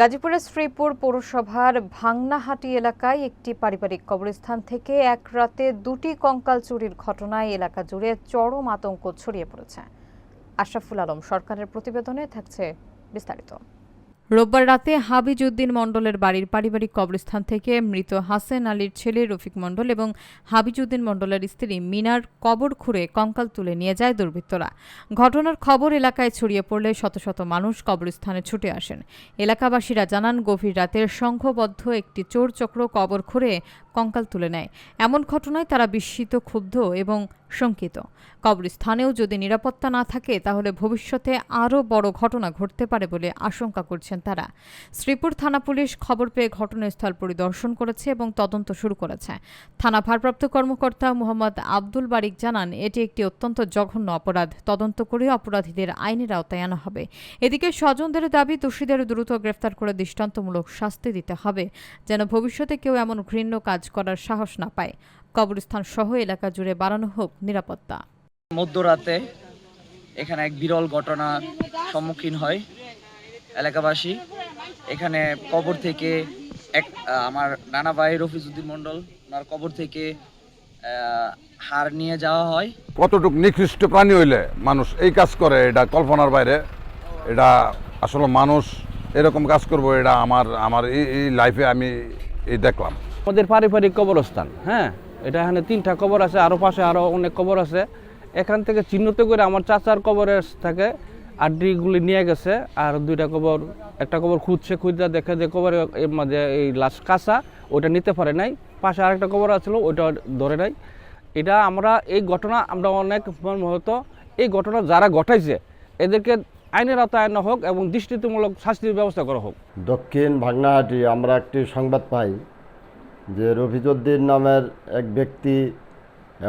গাজীপুরের শ্রীপুর পৌরসভার ভাংনাহাটি এলাকায় একটি পারিবারিক কবরস্থান থেকে এক রাতে দুটি কঙ্কাল চুরির ঘটনায় এলাকা জুড়ে চরম আতঙ্ক ছড়িয়ে পড়েছে। আশরাফুল আলম সরকারের প্রতিবেদনে থাকছে বিস্তারিত। রোববার রাতে হাবিজউদ্দিন মণ্ডলের বাড়ির পারিবারিক কবরস্থান থেকে মৃত হাসেন আলীর ছেলে রফিক মণ্ডল এবং হাবিজউদ্দিন মণ্ডলের স্ত্রী মিনার কবর খুঁড়ে কঙ্কাল তুলে নিয়ে যায় দুর্বৃত্তরা। ঘটনার খবর এলাকায় ছড়িয়ে পড়লে শত শত মানুষ কবরস্থানে ছুটে আসেন। এলাকাবাসীরা জানান, গভীর রাতে সংঘবদ্ধ একটি চোর চক্র কবর খুঁড়ে কঙ্কাল তুলে নেয়। এমন ঘটনায় তারা বিস্মিত, ক্ষুব্ধ এবং শঙ্কিত। কবরস্থানেও যদি নিরাপত্তা না থাকে তাহলে ভবিষ্যতে আরও বড় ঘটনা ঘটতে পারে বলে আশঙ্কা করছেন তারা। শ্রীপুর থানা পুলিশ খবর পেয়ে ঘটনাস্থল পরিদর্শন করেছে এবং তদন্ত শুরু করেছে। থানা ভারপ্রাপ্ত কর্মকর্তা মোহাম্মদ আব্দুল বারিক জানান, এটি একটি অত্যন্ত জঘন্য অপরাধ। তদন্ত করে অপরাধীদের আইনের আওতায় আনা হবে। এদিকে স্বজনদের দাবি, দোষীদের দ্রুত গ্রেফতার করে দৃষ্টান্তমূলক শাস্তি দিতে হবে, যেন ভবিষ্যতে কেউ এমন ঘৃণ্য কাজ করার সাহস না পায়। কবরস্থান সহ এলাকা জুড়ে বাড়ানো হোক নিরাপত্তা। মধ্যরাতে এখানে এক বিরল ঘটনার সম্মুখীন হয় এলাকাবাসী। এখানে কবর থেকে আমার নানা ভাই রফিজউদ্দিন মণ্ডল ওনার কবর থেকে হাড় নিয়ে যাওয়া হয়। কতটুকু নিকৃষ্ট প্রাণী হইলে মানুষ এই কাজ করে, এটা কল্পনার বাইরে। এটা আসলে মানুষ এরকম কাজ করবো, এটা আমার এই লাইফে আমি এই দেখলাম। আমাদের পারিবারিক কবরস্থান, এটা এখানে 3টা কবর আছে, আরও পাশে আরও অনেক কবর আছে। এখান থেকে চিহ্নিত করে আমার চাচার কবরের থেকে আড্ডিগুলি নিয়ে গেছে, আর 2টা কবর, একটা কবর খুঁজতে দেখে যে কবরের মাঝে এই লাশ কাঁচা, ওইটা নিতে পারে নাই। পাশে আরেকটা কবর আছিল, ওইটা ধরে নাই। এটা এই ঘটনা আমরা অনেক হয়তো এই ঘটনা যারা ঘটাইছে এদেরকে আইনের আওতায় আনা হোক এবং দৃষ্টান্তমূলক শাস্তির ব্যবস্থা করা হোক। দক্ষিণ ভাংনাহাটি আমরা একটি সংবাদ পাই যে রফিজউদ্দিন নামের এক ব্যক্তি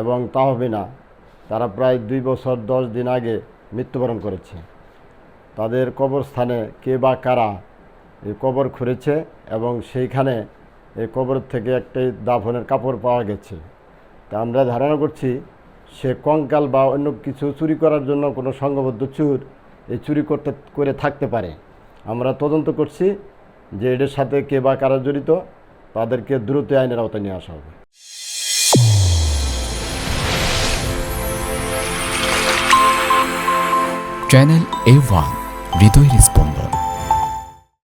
এবং তাহমিনা, তারা প্রায় 2 বছর 10 দিন আগে মৃত্যুবরণ করেছে। তাদের কবরস্থানে কে বা কারা এই কবর খুঁড়েছে এবং সেইখানে এই কবর থেকে একটি দাফনের কাপড় পাওয়া গেছে। তা আমরা ধারণা করছি সে কঙ্কাল বা অন্য কিছু চুরি করার জন্য কোনো সংঘবদ্ধ চোর এই চুরি করে থাকতে পারে। আমরা তদন্ত করছি যে এটার সাথে কে বা কারা জড়িত, তাদেরকে দ্রুত আইনের আওতায় নিয়ে আসা হবে। চ্যানেল A1 হৃদয়ের স্পন্দন।